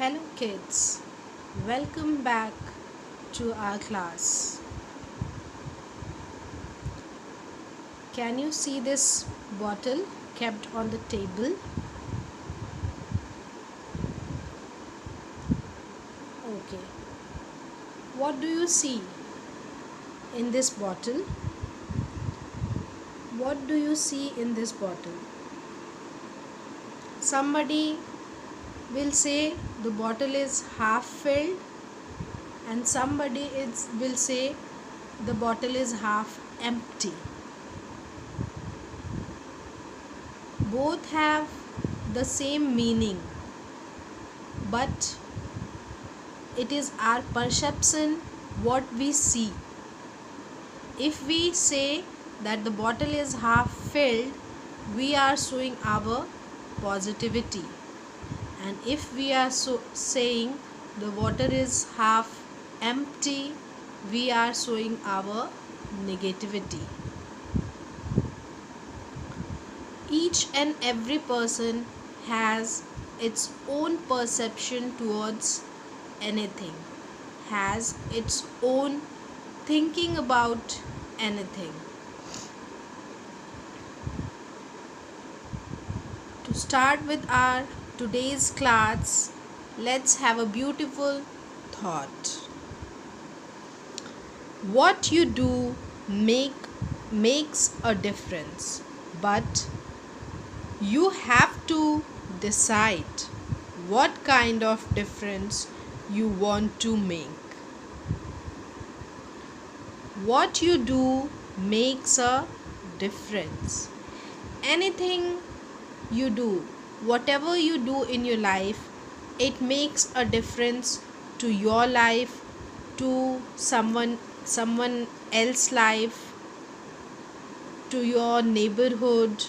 Hello kids, welcome back to our class. Can you see this bottle kept on the table? Okay. What do you see in this bottle? What do you see in this bottle? Somebody will say the bottle is half filled and will say the bottle is half empty. Both have the same meaning, but it is our perception what we see. If we say that the bottle is half filled, we are showing our positivity, and if we are saying the water is half empty, we are showing our negativity. Each and every person has its own perception towards anything, has its own thinking about anything. To start with our today's class, let's have a beautiful thought. What you do makes a difference, but you have to decide what kind of difference you want to make. What you do makes a difference. Anything you do, whatever you do in your life, it makes a difference to your life, to someone else's life, to your neighborhood,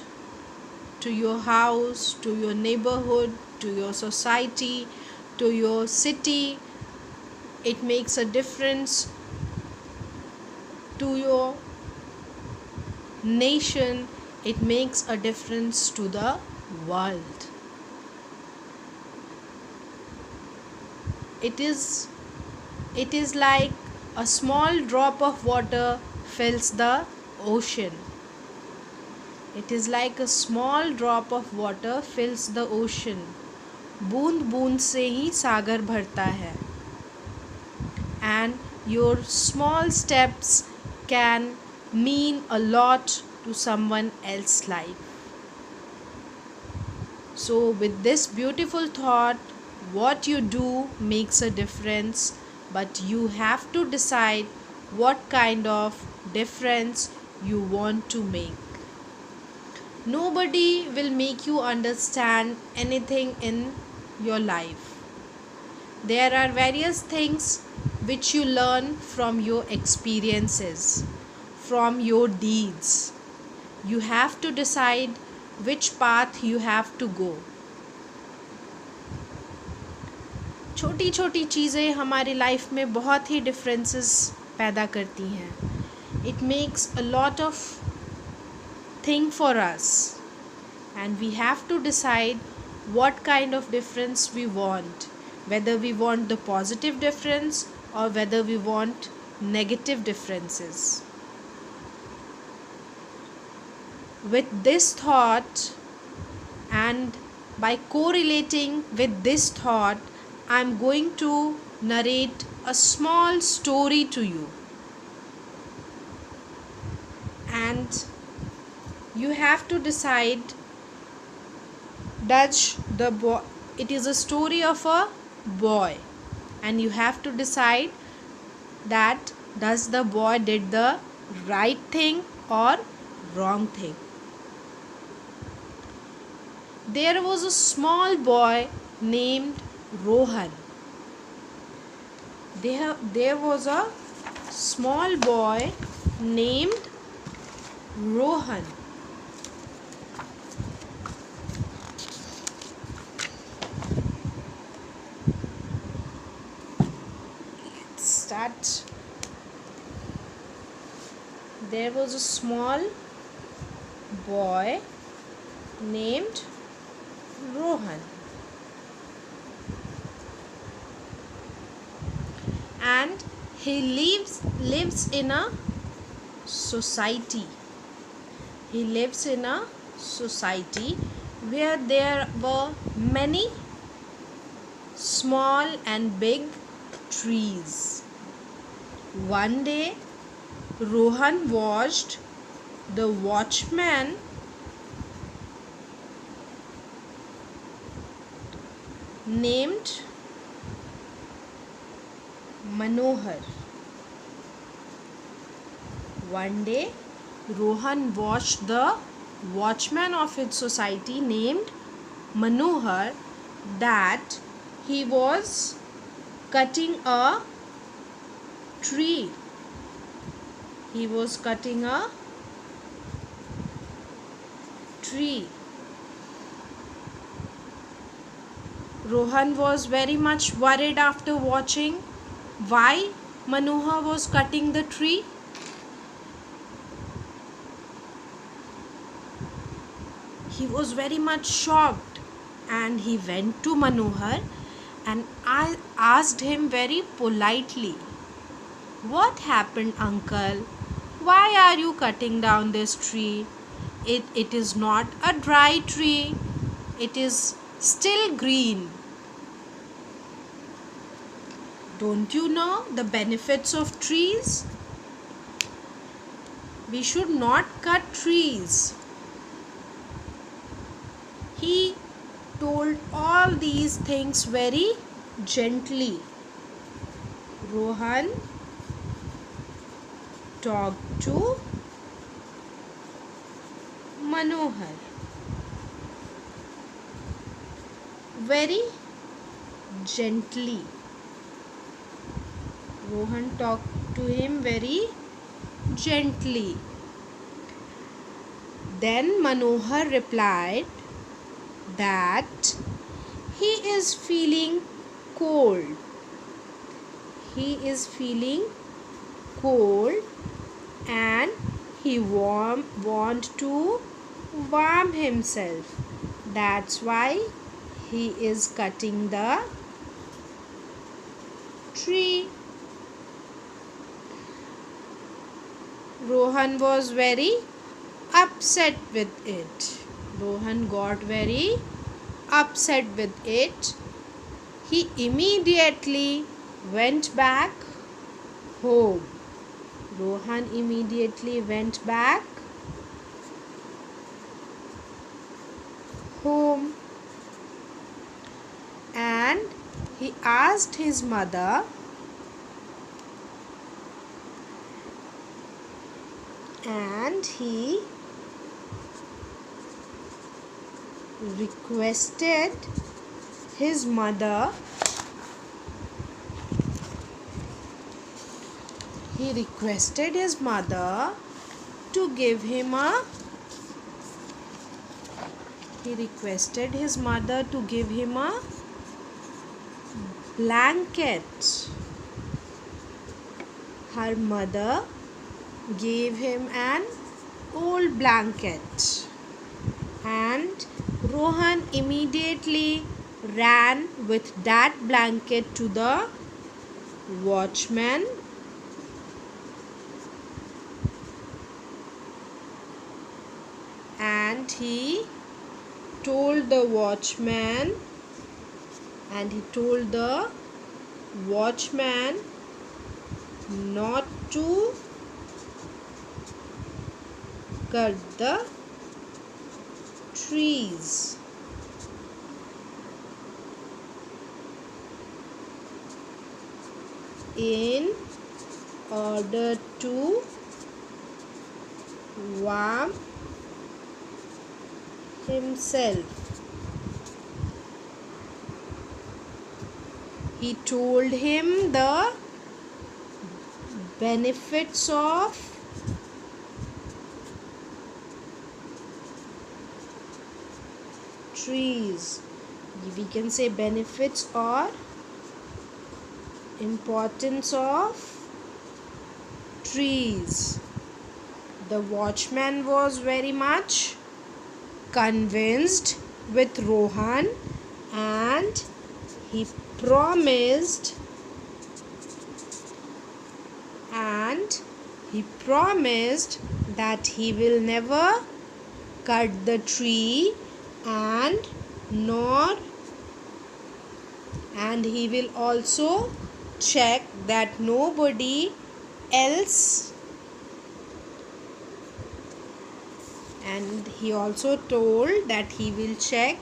to your house, to your neighborhood, to your society, to your city. It makes a difference to your nation. It makes a difference to the world. It is like a small drop of water fills the ocean. It is like a small drop of water fills the ocean. बूंद बूंद से ही सागर भरता है. And your small steps can mean a lot to someone else's life. So with this beautiful thought, what you do makes a difference, but you have to decide what kind of difference you want to make. Nobody will make you understand anything in your life. There are various things which you learn from your experiences, from your deeds. You have to decide which path you have to go. छोटी छोटी चीज़ें हमारी life में बहुत ही differences पैदा करती हैं. It makes a lot of thing for us, and we have to decide what kind of difference we want, whether we want the positive difference or whether we want negative differences. With this thought, and by correlating with this thought, I'm going to narrate a small story to you, and you have to decide, it is a story of a boy, and you have to decide that does the boy did the right thing or wrong thing. There was a small boy named Rohan. There was a small boy named Rohan. Start. There was a small boy named Rohan. and he lives in a society. He lives in a society where there were many small and big trees. One day Rohan watched the watchman named Manohar. One day Rohan watched the watchman of his society named Manohar that he was cutting a tree. He was cutting a tree. Rohan was very much worried after watching why Manohar was cutting the tree. He was very much shocked and he went to Manohar and I asked him very politely, "What happened, uncle? Why are you cutting down this tree? It is not a dry tree. It is still green. Don't you know the benefits of trees? We should not cut trees." He told all these things very gently. Rohan talked to Manohar very gently. Rohan talked to him very gently. Then Manohar replied that he is feeling cold. He is feeling cold and he want to warm himself. That's why he is cutting the tree. Rohan was very upset with it. Rohan got very upset with it. He immediately went back home. Rohan immediately went back home and he asked his mother and he requested his mother to give him a blanket. Her mother gave him an old blanket and Rohan immediately ran with that blanket to the watchman and he told the watchman not to cut the trees. In order to warm himself. He told him the benefits of trees. We can say benefits or importance of trees. The watchman was very much convinced with Rohan and he promised and he promised that he will never cut the tree and nor and he will also check that nobody else, and he also told that he will check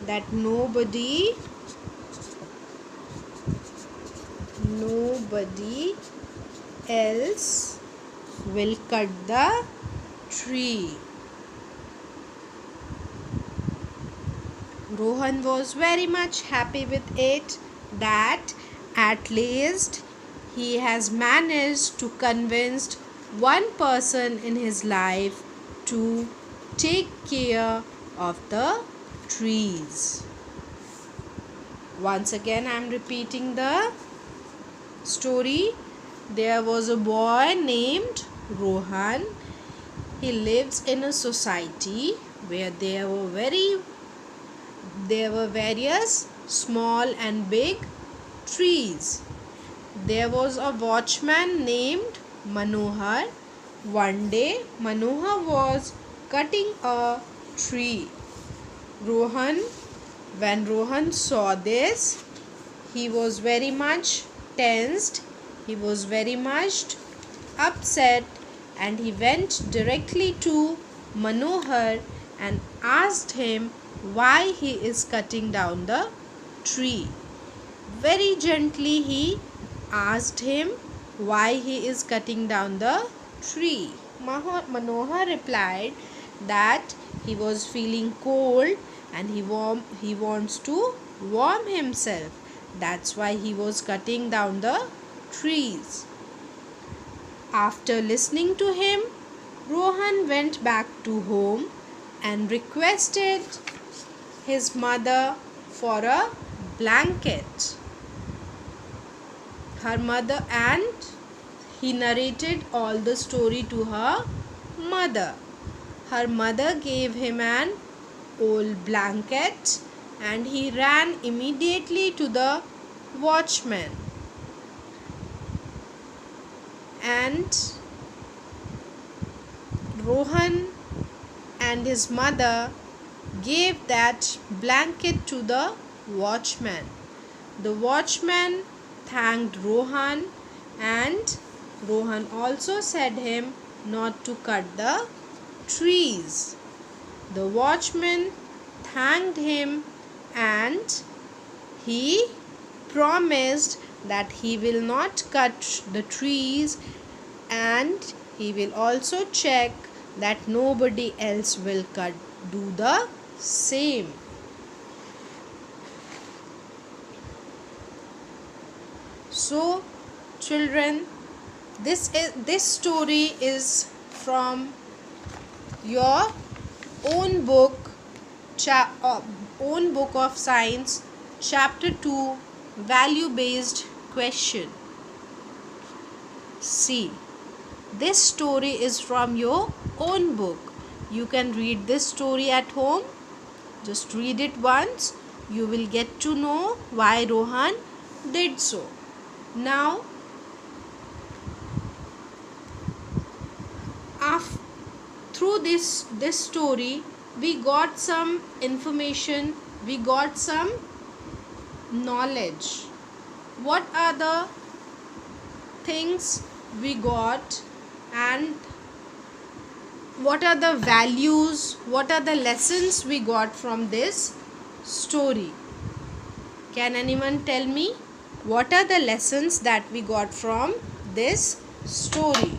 that nobody else will cut the tree. Rohan was very much happy with it, that at least he has managed to convince one person in his life to take care of the trees. Once again, I am repeating the story. There was a boy named Rohan. He lives in a society where there were various small and big trees. There was a watchman named Manohar. One day, Manohar was cutting a tree. When Rohan saw this, he was very much tensed. He was very much upset, and he went directly to Manohar and asked him why he is cutting down the tree. Very gently he asked him why he is cutting down the tree. Manohar replied that he was feeling cold and he wants to warm himself. That's why he was cutting down the trees. After listening to him, Rohan went back to home and requested his mother for a blanket. And he narrated all the story to her mother. Her mother gave him an old blanket and he ran immediately to the watchman. And Rohan and his mother gave that blanket to the watchman. The watchman thanked Rohan, and Rohan also said him not to cut the trees. The watchman thanked him and he promised that he will not cut the trees, and he will also check that nobody else will do the same. So children, this story is from your own book of science, chapter 2, value based question. See, this story is from your own book. You can read this story at home. Just read it once. You will get to know why Rohan did so. Now, through this story, we got some information, we got some knowledge. What are the things we got, and what are the values, what are the lessons we got from this story? Can anyone tell me what are the lessons that we got from this story?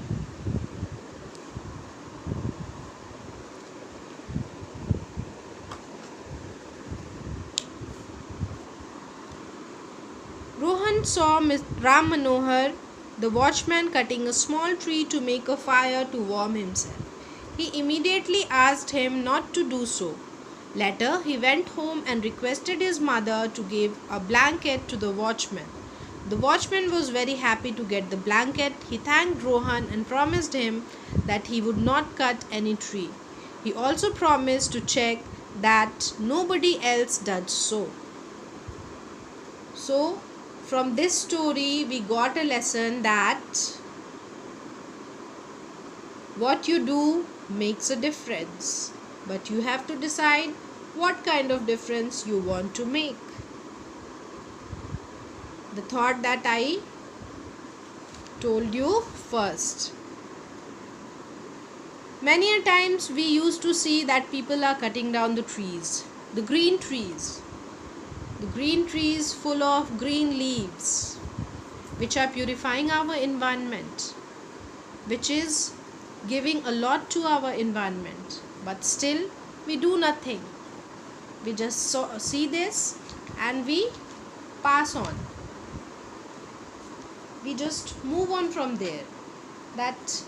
Rohan saw Ram Manohar, the watchman, cutting a small tree to make a fire to warm himself. He immediately asked him not to do so. Later, he went home and requested his mother to give a blanket to the watchman. The watchman was very happy to get the blanket. He thanked Rohan and promised him that he would not cut any tree. He also promised to check that nobody else does so. So, from this story, we got a lesson that What you do makes a difference, but you have to decide what kind of difference you want to make. The thought that I told you first. Many a times we used to see that people are cutting down the trees, the green trees full of green leaves, which are purifying our environment, which is giving a lot to our environment, but still we do nothing. We just see this and we pass on. We just move on from there. That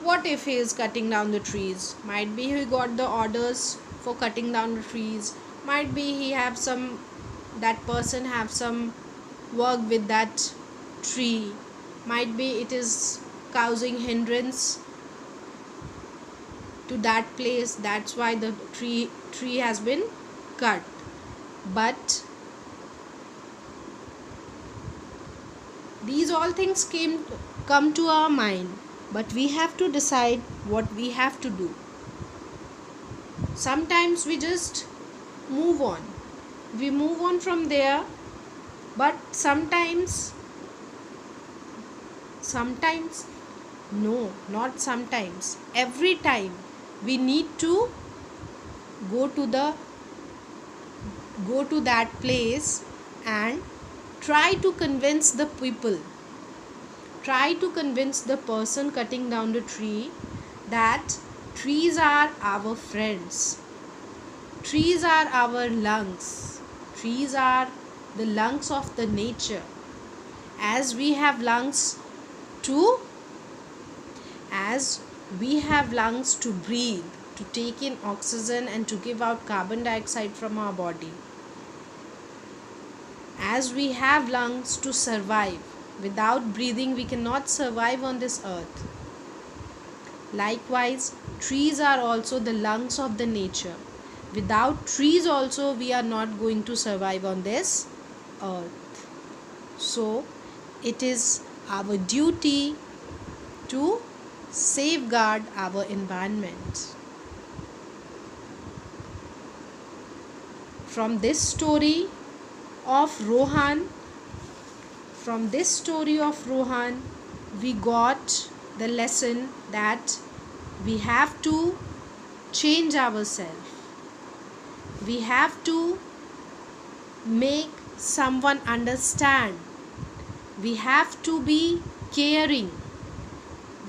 what if he is cutting down the trees? Might be he got the orders for cutting down the trees. Might be that person have some work with that tree. Might be it is causing hindrance to that place. That's why the tree has been cut. But these all things come to our mind, but we have to decide what we have to do. Sometimes we just move on. We move on from there, but sometimes no, not sometimes. Every time we need to go to that place and try to convince the people, try to convince the person cutting down the tree that trees are our friends, trees are our lungs, trees are the lungs of the nature. As we have lungs to breathe, to take in oxygen and to give out carbon dioxide from our body, as we have lungs to survive. Without breathing, we cannot survive on this earth. Likewise, trees are also the lungs of the nature. Without trees also, we are not going to survive on this earth. So, it is our duty to safeguard our environment. From this story of Rohan, we got the lesson that we have to change ourselves. We have to make someone understand. We have to be caring.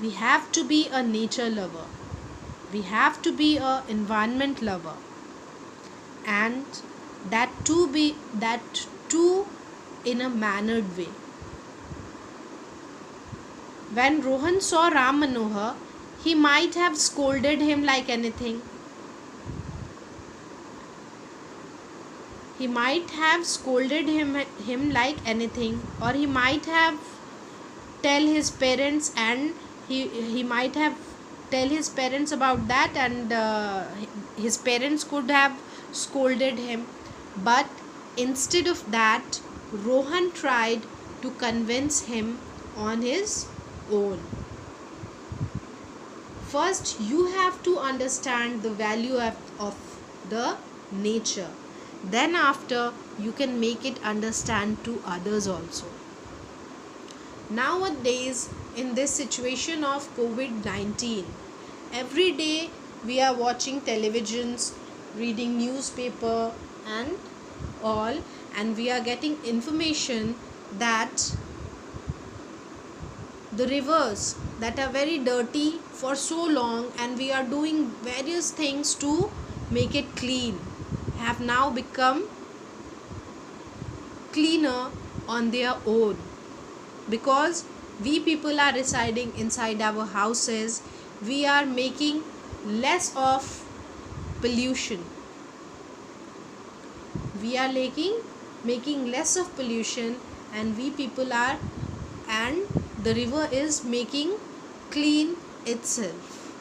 We have to be a nature lover. We have to be an environment lover. And that too in a mannered way. When Rohan saw Ram Manohar, he might have scolded him like anything. He might have scolded him like anything, or he might have tell his parents, and he might have tell his parents about that, and his parents could have scolded him. But instead of that, Rohan tried to convince him on his own. First, you have to understand the value of the nature. Then after, you can make it understand to others also. Nowadays, in this situation of COVID-19, every day we are watching televisions, reading newspaper and all, and we are getting information that the rivers that are very dirty for so long, and we are doing various things to make it clean, have now become cleaner on their own, because we people are residing inside our houses. We are making less of pollution. We are making less of pollution, and we people are, and the river is making clean itself.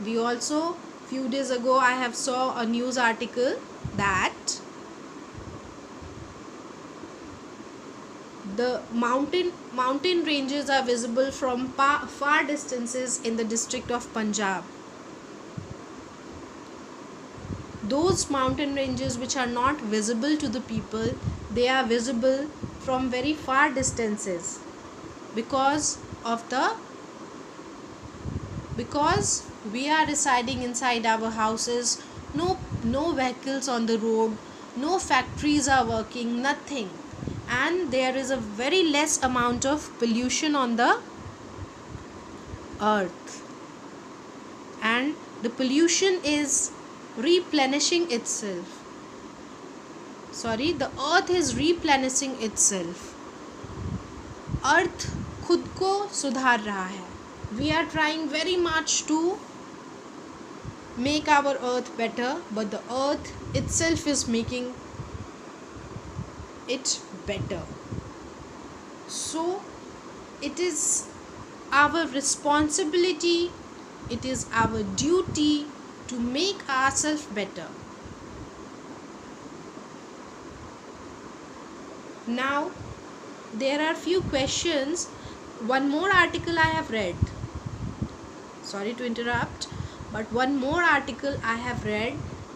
We also, few days ago, I have saw a news article that The mountain ranges are visible from far distances in the district of Punjab. Those mountain ranges which are not visible to the people, they are visible from very far distances because we are residing inside our houses. No vehicles on the road, no factories are working, nothing, and there is a very less amount of pollution on the earth, and the pollution is replenishing itself. The earth is replenishing itself. अर्थ खुद को सुधार रहा है. We are trying very much to make our earth better, but the earth itself is making it better. So it is our responsibility, it is our duty to make ourselves better. Now there are few questions. One more article I have read, sorry to interrupt, but one more article I have read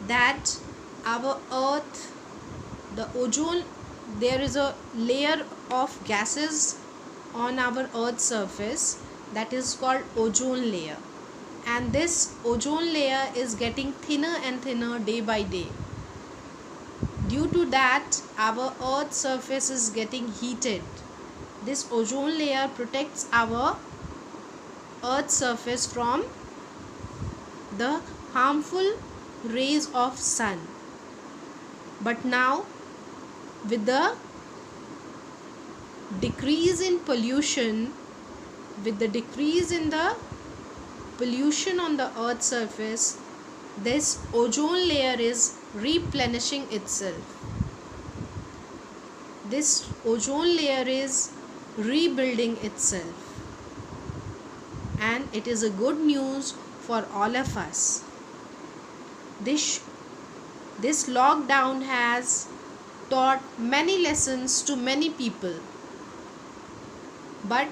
that our earth, the ozone, there is a layer of gases on our earth's surface that is called ozone layer, and this ozone layer is getting thinner and thinner day by day. Due to that, our earth's surface is getting heated. This ozone layer protects our earth's surface from the harmful rays of sun. But now, with the decrease in pollution, with the decrease in the pollution on the earth's surface, this ozone layer is replenishing itself. This ozone layer is rebuilding itself, and it is a good news for all of us. This lockdown has taught many lessons to many people, but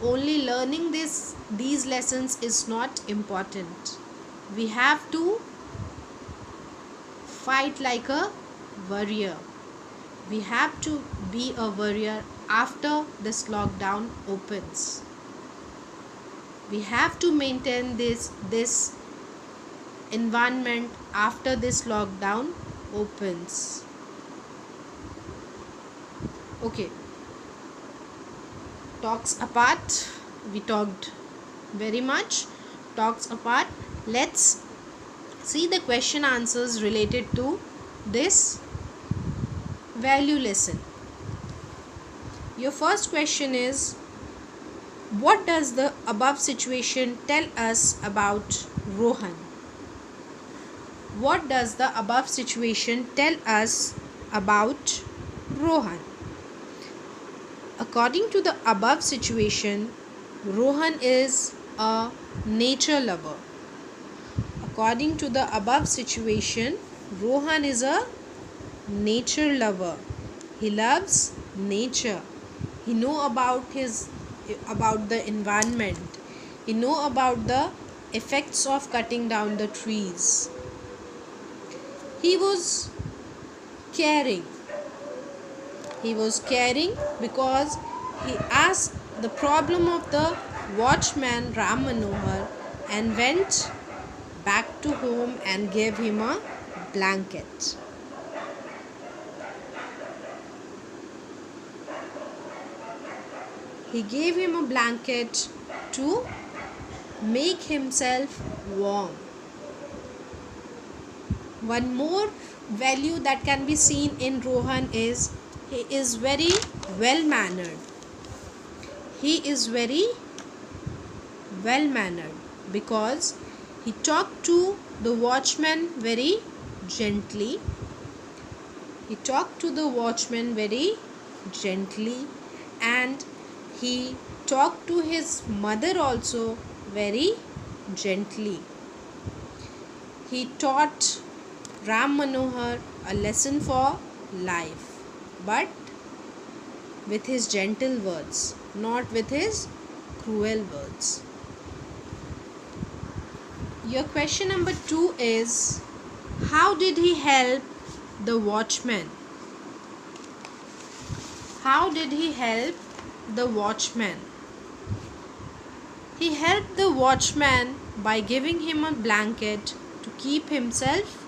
only learning these lessons is not important. We have to fight like a warrior. We have to be a warrior after this lockdown opens. We have to maintain this environment after this lockdown opens. Okay, talks apart, we talked very much. Talks apart, let's see the question answers related to this value lesson. Your first question is, what does the above situation tell us about Rohan? What does the above situation tell us about Rohan? According to the above situation, Rohan is a nature lover. According to the above situation, Rohan is a nature lover. He loves nature. He know about the environment. He know about the effects of cutting down the trees. He was caring. He was caring because he asked the problem of the watchman Ram Manohar and went back to home and gave him a blanket. He gave him a blanket to make himself warm. One more value that can be seen in Rohan is he is very well mannered. He is very well mannered because he talked to the watchman very gently. He talked to the watchman very gently, and he talked to his mother also very gently. He taught Ram Manohar a lesson for life. But with his gentle words, not with his cruel words. Your question number 2 is, how did he help the watchman? How did he help the watchman? He helped the watchman by giving him a blanket to keep himself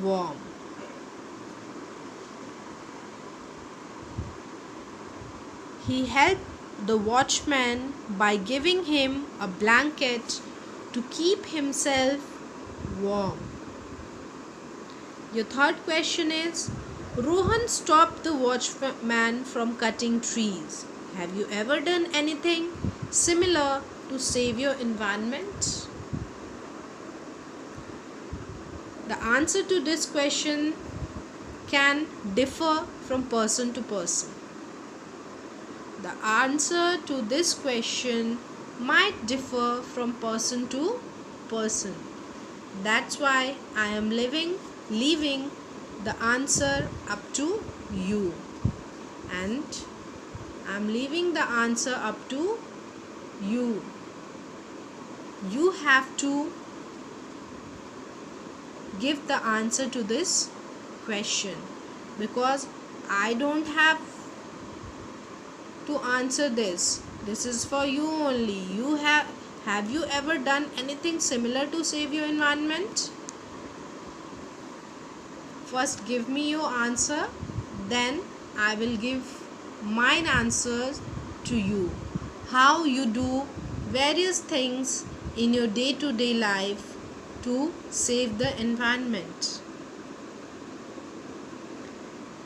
warm. He helped the watchman by giving him a blanket to keep himself warm. Your third question is, Rohan stopped the watchman from cutting trees. Have you ever done anything similar to save your environment? The answer to this question can differ from person to person. The answer to this question might differ from person to person. That's why I am leaving the answer up to you. And I'm leaving the answer up to you. You have to give the answer to this question, because I don't have to answer this. This is for you only. Have you ever done anything similar to save your environment? First give me your answer, then I will give mine answers to you. How you do various things in your day-to-day life to save the environment.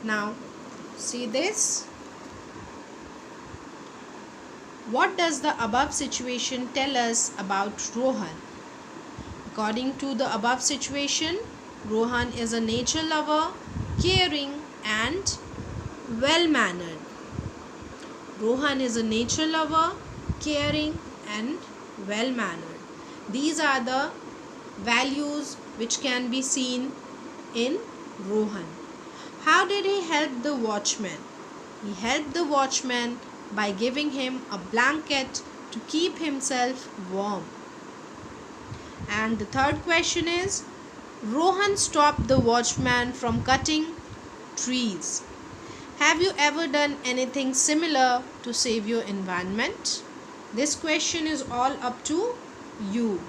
Now see this. What does the above situation tell us about Rohan? According to the above situation, Rohan is a nature lover, caring and well-mannered. Rohan is a nature lover, caring and well-mannered. These are the values which can be seen in Rohan. How did he help the watchman? He helped the watchman by giving him a blanket to keep himself warm. And the third question is, Rohan stopped the watchman from cutting trees. Have you ever done anything similar to save your environment? This question is all up to you.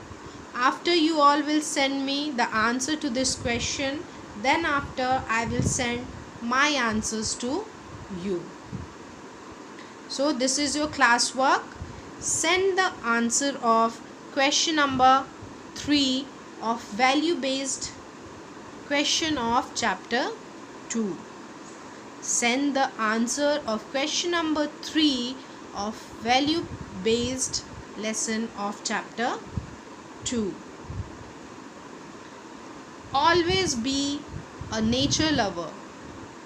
After you all will send me the answer to this question, then after I will send my answers to you. So this is your classwork. Send the answer of question number 3 of value based question of chapter 2. Send the answer of question number 3 of value based lesson of chapter 2. Always be a nature lover.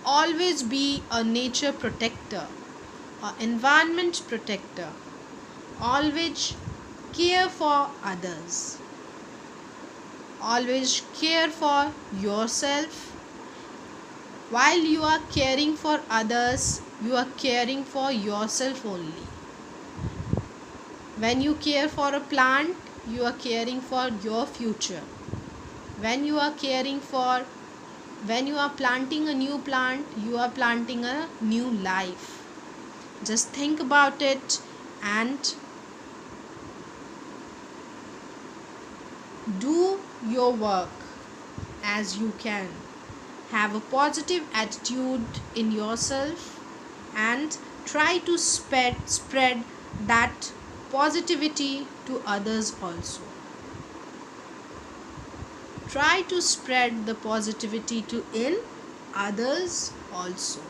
Always be a nature protector, an environment protector. Always care for others. Always care for yourself. While you are caring for others, you are caring for yourself only. When you care for a plant, you are caring for your future. When you are planting a new plant, you are planting a new life. Just think about it and do your work as you can. Have a positive attitude in yourself and try to spread that positivity to others also. Try to spread the positivity in others also.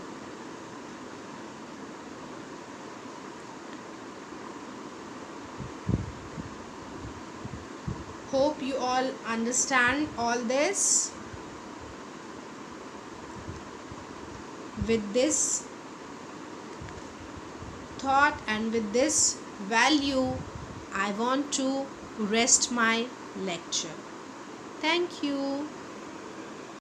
Hope you all understand all this. With this thought and with this value, I want to rest my lecture. Thank you.